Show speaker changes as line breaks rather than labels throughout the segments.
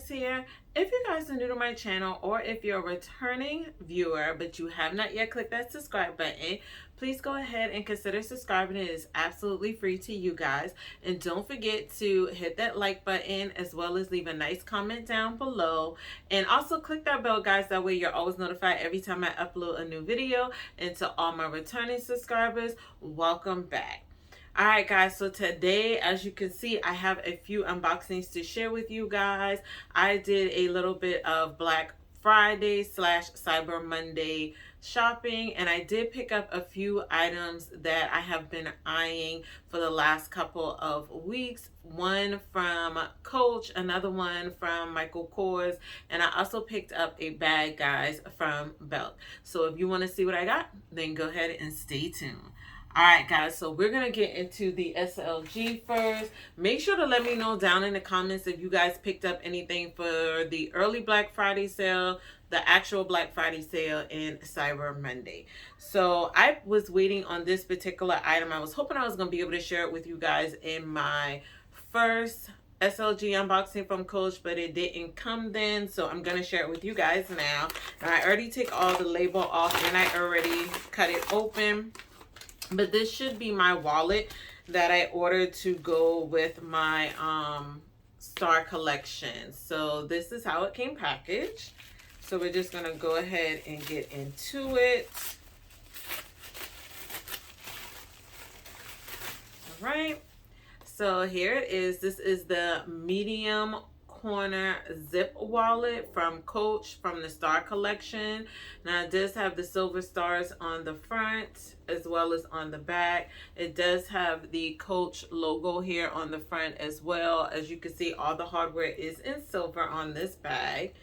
luminous here. If you guys are new to my channel, or if you're a returning viewer but you have not yet clicked that subscribe button, please go ahead and consider subscribing. It is absolutely free to you guys. And don't forget to hit that like button, as well as leave a nice comment down below. And also click that bell, guys. That way you're always notified every time I upload a new video. And to all my returning subscribers, welcome back. Alright guys, so today, as you can see, I have a few unboxings to share with you guys. I did a little bit of Black Friday / Cyber Monday shopping, and I did pick up a few items that I have been eyeing for the last couple of weeks. One from Coach, another one from Michael Kors, and I also picked up a bag, guys, from Belk. So if you want to see what I got, then go ahead and stay tuned. Alright guys, so we're going to get into the SLG first. Make sure to let me know down in the comments if you guys picked up anything for the early Black Friday sale, the actual Black Friday sale, and Cyber Monday. So I was waiting on this particular item. I was hoping I was going to be able to share it with you guys in my first SLG unboxing from Coach, but it didn't come then, so I'm going to share it with you guys now. And I already take all the label off, and I already cut it open. But this should be my wallet that I ordered to go with my Star collection. So this is how it came packaged. So we're just going to go ahead and get into it. All right. So here it is. This is the medium corner zip wallet from Coach, from the Star collection. Now it does have the silver stars on the front as well as on the back. It does have the Coach logo here on the front as well. As you can see, all the hardware is in silver on this bag.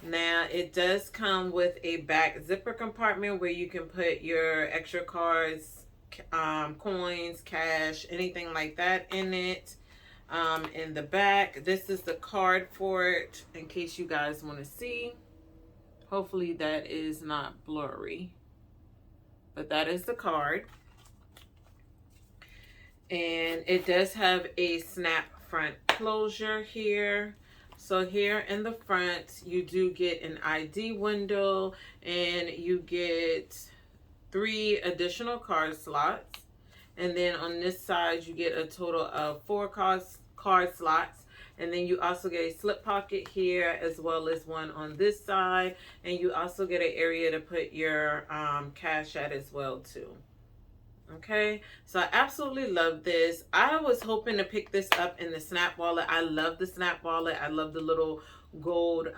Now it does come with a back zipper compartment where you can put your extra cards, coins, cash, anything like that in it. In the back, this is the card for it, in case you guys want to see. Hopefully that is not blurry, but that is the card. And it does have a snap front closure here. So here in the front, you do get an ID window, and you get 3 additional card slots. And then on this side, you get a total of 4 card slots. And then you also get a slip pocket here, as well as one on this side. And you also get an area to put your cash at as well too. Okay, so I absolutely love this. I was hoping to pick this up in the Snap wallet. I love the Snap wallet. I love the little gold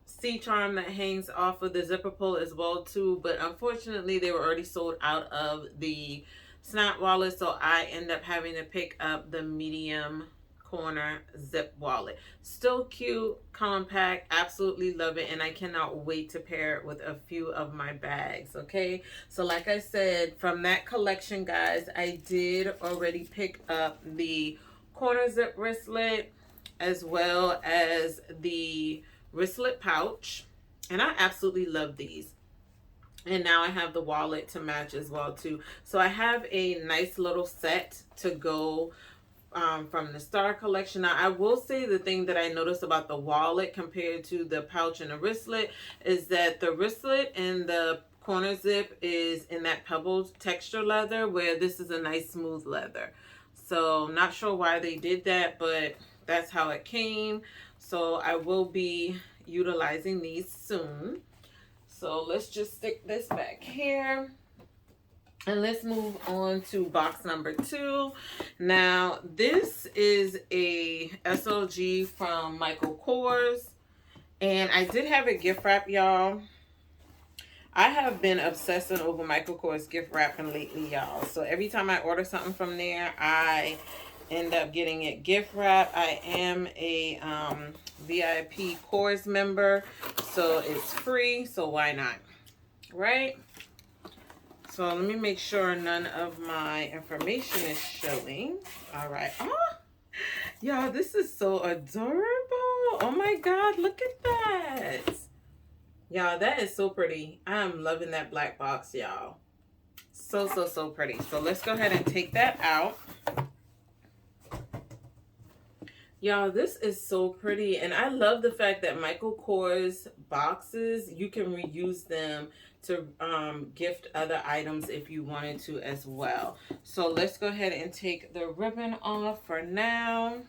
C-charm that hangs off of the zipper pull as well too, but unfortunately they were already sold out of the Snap wallet, so I end up having to pick up the medium corner zip wallet. Still cute, compact, absolutely love it, and I cannot wait to pair it with a few of my bags. Okay, so like I said, from that collection, guys, I did already pick up the corner zip wristlet as well as the wristlet pouch, and I absolutely love these. And now I have the wallet to match as well too. So I have a nice little set to go from the Star collection. Now I will say the thing that I noticed about the wallet compared to the pouch and the wristlet is that the wristlet and the corner zip is in that pebbled texture leather, where this is a nice smooth leather. So not sure why they did that, but that's how it came. So I will be utilizing these soon. So let's just stick this back here. And let's move on to box number 2. Now, this is a SLG from Michael Kors. And I did have a gift wrap, y'all. I have been obsessing over Michael Kors gift wrapping lately, y'all. So every time I order something from there, I end up getting it gift wrap. I am a VIP Kors member, so it's free, so why not, right? So let me make sure none of my information is showing. All right. Oh, y'all, this is so adorable. Oh my God, look at that. Y'all, that is so pretty. I'm loving that black box, y'all. So pretty. So let's go ahead and take that out. Y'all, this is so pretty, and I love the fact that Michael Kors boxes, you can reuse them to gift other items if you wanted to as well. So let's go ahead and take the ribbon off for now.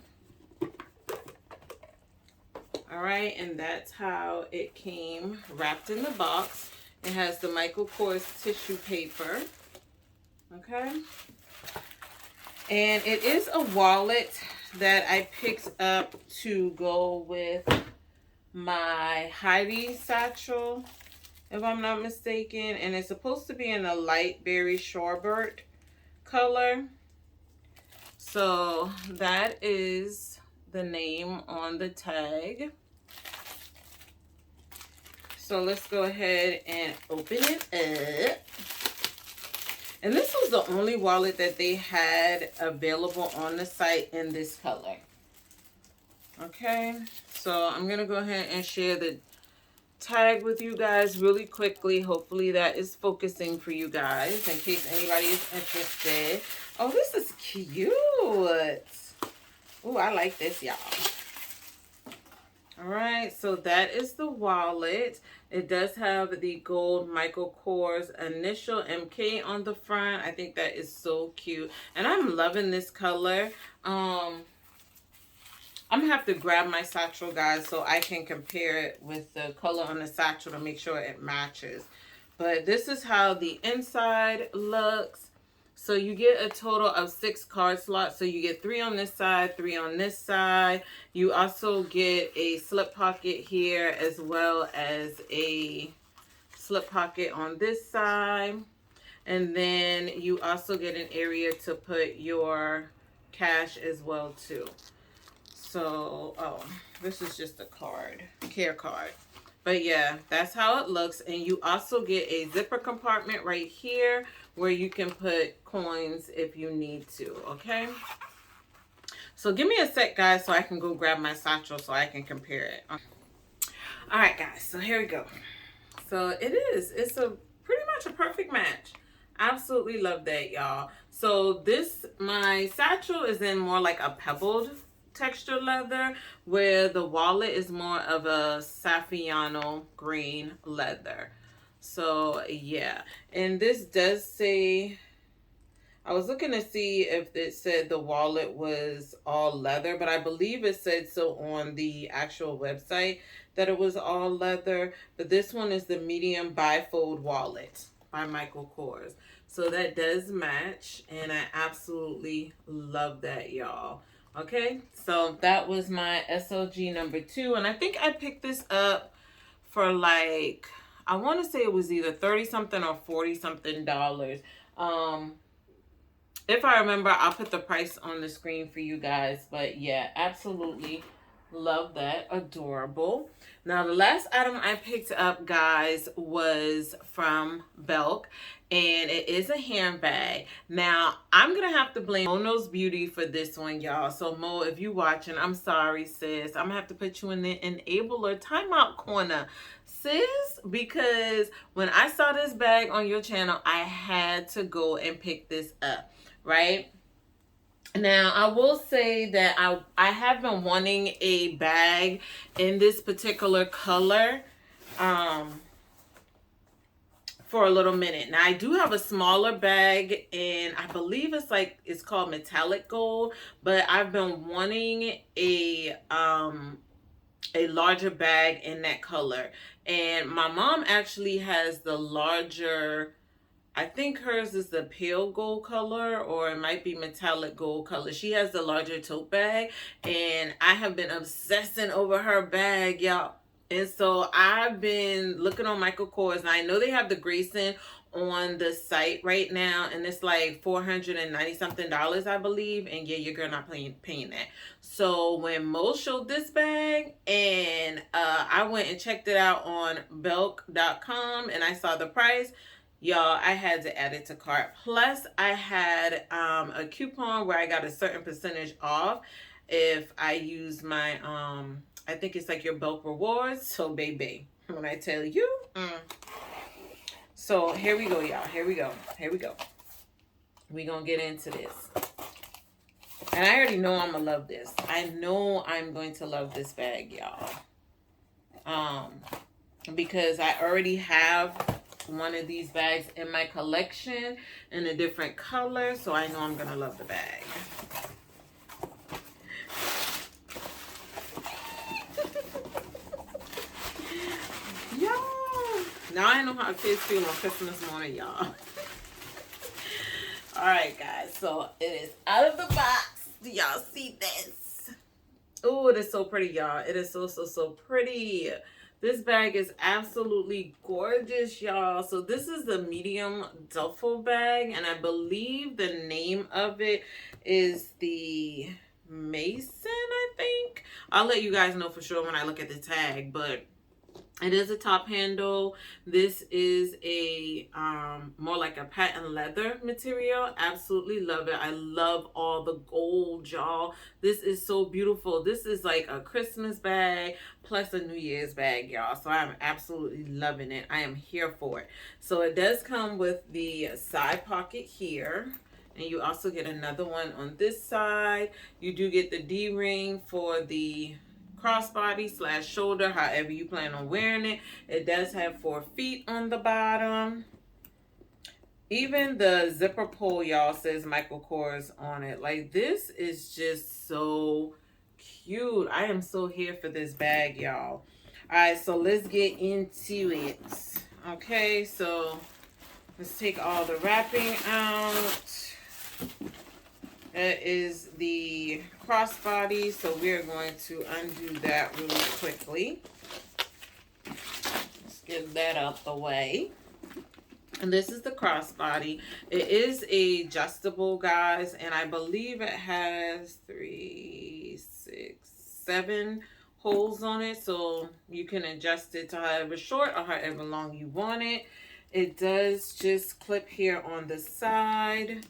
All right, and that's how it came wrapped in the box. It has the Michael Kors tissue paper. Okay. And it is a wallet that I picked up to go with my Heidi satchel, if I'm not mistaken. And it's supposed to be in a light berry shorebird color. So that is the name on the tag. So let's go ahead and open it up. And this was the only wallet that they had available on the site in this color. Okay, so I'm going to go ahead and share the tag with you guys really quickly. Hopefully that is focusing for you guys in case anybody is interested. Oh, this is cute. Oh, I like this, y'all. All right, so that is the wallet. It does have the gold Michael Kors initial MK on the front. I think that is so cute. And I'm loving this color. I'm going to have to grab my satchel, guys, so I can compare it with the color on the satchel to make sure it matches. But this is how the inside looks. So you get a total of 6 card slots. So you get 3 on this side, 3 on this side. You also get a slip pocket here as well as a slip pocket on this side. And then you also get an area to put your cash as well too. So, oh, this is just a card, care card. But yeah, that's how it looks. And you also get a zipper compartment right here where you can put coins if you need to, okay? So give me a sec, guys, so I can go grab my satchel so I can compare it. All right, guys, so here we go. So it's a pretty much a perfect match. Absolutely love that, y'all. So my satchel is in more like a pebbled texture leather, where the wallet is more of a Saffiano green leather. So yeah, and this does say, I was looking to see if it said the wallet was all leather, but I believe it said so on the actual website that it was all leather. But this one is the medium bifold wallet by Michael Kors. So that does match, and I absolutely love that, y'all. Okay, so that was my SLG number 2, and I think I picked this up for like, I want to say it was either 30 something or 40 something dollars. If I remember, I'll put the price on the screen for you guys. But yeah, absolutely love that. Adorable. Now, the last item I picked up, guys, was from Belk. And it is a handbag. Now, I'm going to have to blame Mono's Beauty for this one, y'all. So, Mo, if you watching, I'm sorry, sis. I'm going to have to put you in the enabler timeout corner, sis. Because when I saw this bag on your channel, I had to go and pick this up, right? Now, I will say that I have been wanting a bag in this particular color for a little minute. Now, I do have a smaller bag, and I believe it's called metallic gold, but I've been wanting a larger bag in that color. And my mom actually has the larger, I think hers is the pale gold color, or it might be metallic gold color. She has the larger tote bag, and I have been obsessing over her bag, y'all. And so I've been looking on Michael Kors, and I know they have the Grayson on the site right now, and it's like $490 something, I believe. And yeah, your girl not paying that. So when Mo showed this bag, and I went and checked it out on Belk.com, and I saw the price, y'all, I had to add it to cart. Plus, I had a coupon where I got a certain percentage off if I use my I think it's like your Belk rewards. So baby, when I tell you, So here we go, y'all. Here we go. We're gonna get into this. I And I already know I'm gonna love this. I know I'm going to love this bag, y'all. Because I already have one of these bags in my collection in a different color, so I know I'm gonna love the bag. Y'all, now I know how kids feel on Christmas morning, y'all. All right, guys, so it is out of the box. Do y'all see this? Oh, it is so pretty, y'all. It is so pretty. This bag is absolutely gorgeous, y'all. So this is the medium duffel bag, and I believe the name of it is the Mason, I think. I'll let you guys know for sure when I look at the tag, but it is a top handle. This is a more like a patent leather material. Absolutely love it. I love all the gold, y'all. This is so beautiful. This is like a Christmas bag plus a New Year's bag, y'all. So I'm absolutely loving it. I am here for it. So it does come with the side pocket here. And you also get another one on this side. You do get the D-ring for the crossbody / shoulder, however you plan on wearing it. It does have 4 feet on the bottom. Even the zipper pull, y'all, says Michael Kors on it. Like, this is just so cute. I am so here for this bag, y'all. All right, so let's get into it. Okay, so let's take all the wrapping out. That is the crossbody, so we're going to undo that really quickly. Let's get that out the way. And this is the crossbody. It is adjustable, guys, and I believe it has 3, 6, 7 holes on it, so you can adjust it to however short or however long you want it. It does just clip here on the side.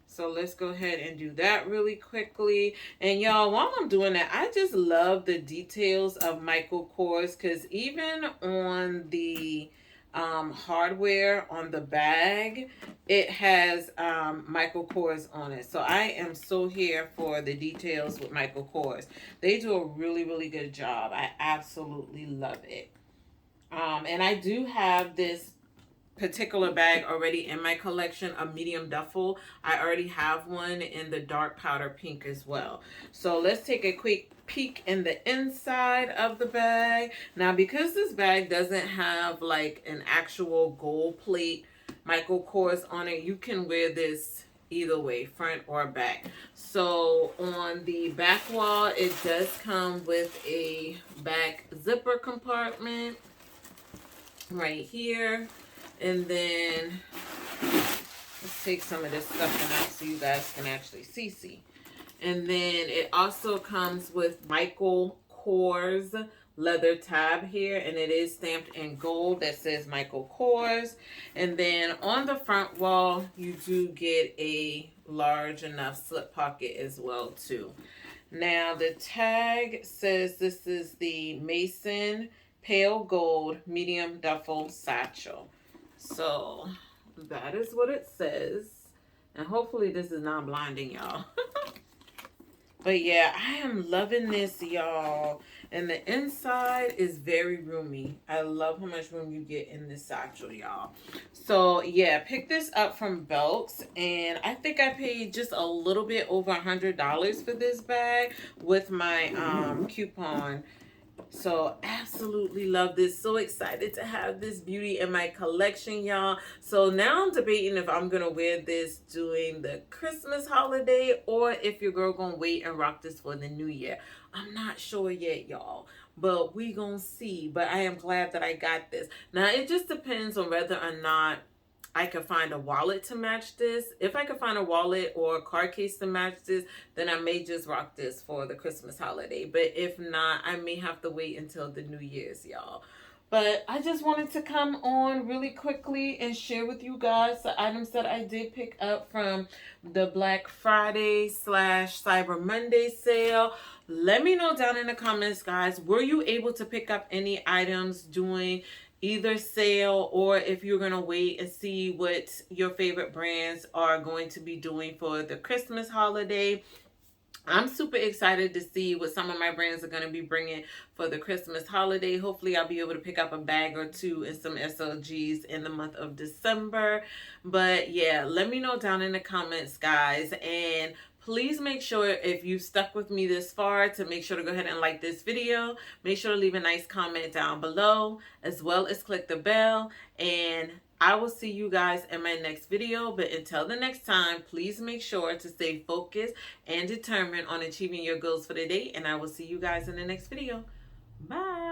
So let's go ahead and do that really quickly. And y'all, while I'm doing that, I just love the details of Michael Kors, because even on the hardware on the bag, it has Michael Kors on it. So I am so here for the details with Michael Kors. They do a really good job. I absolutely love it. And I do have this particular bag already in my collection, a medium duffel. I already have one in the dark powder pink as well. So let's take a quick peek in the inside of the bag. Now, because this bag doesn't have like an actual gold plate Michael Kors on it, you can wear this either way, front or back. So on the back wall, it does come with a back zipper compartment right here. And then let's take some of this stuff out so you guys can actually see. And then it also comes with Michael Kors leather tab here, and it is stamped in gold that says Michael Kors. And then on the front wall, you do get a large enough slip pocket as well too. Now the tag says this is the Mason Pale Gold Medium Duffel Satchel. So that is what it says. And hopefully this is not blinding y'all. But yeah, I am loving this, y'all. And the inside is very roomy. I love how much room you get in this satchel, y'all. So yeah, pick this up from Belk's, and I think I paid just a little bit over $100 for this bag with my coupon. So absolutely love this. So excited to have this beauty in my collection, y'all. So now I'm debating if I'm gonna wear this during the Christmas holiday or if your girl gonna wait and rock this for the new year. I'm not sure yet, y'all, but we gonna see. But I am glad that I got this. Now it just depends on whether or not I could find a wallet to match this. If I could find a wallet or a card case to match this, then I may just rock this for the Christmas holiday. But if not, I may have to wait until the New Year's, y'all. But I just wanted to come on really quickly and share with you guys the items that I did pick up from the Black Friday / Cyber Monday sale. Let me know down in the comments, guys, were you able to pick up any items doing either sale, or if you're going to wait and see what your favorite brands are going to be doing for the Christmas holiday? I'm super excited to see what some of my brands are going to be bringing for the Christmas holiday. Hopefully, I'll be able to pick up a bag or two and some SLGs in the month of December. But yeah, let me know down in the comments, guys. And please make sure, if you've stuck with me this far, to make sure to go ahead and like this video. Make sure to leave a nice comment down below, as well as click the bell. And I will see you guys in my next video. But until the next time, please make sure to stay focused and determined on achieving your goals for the day. And I will see you guys in the next video. Bye.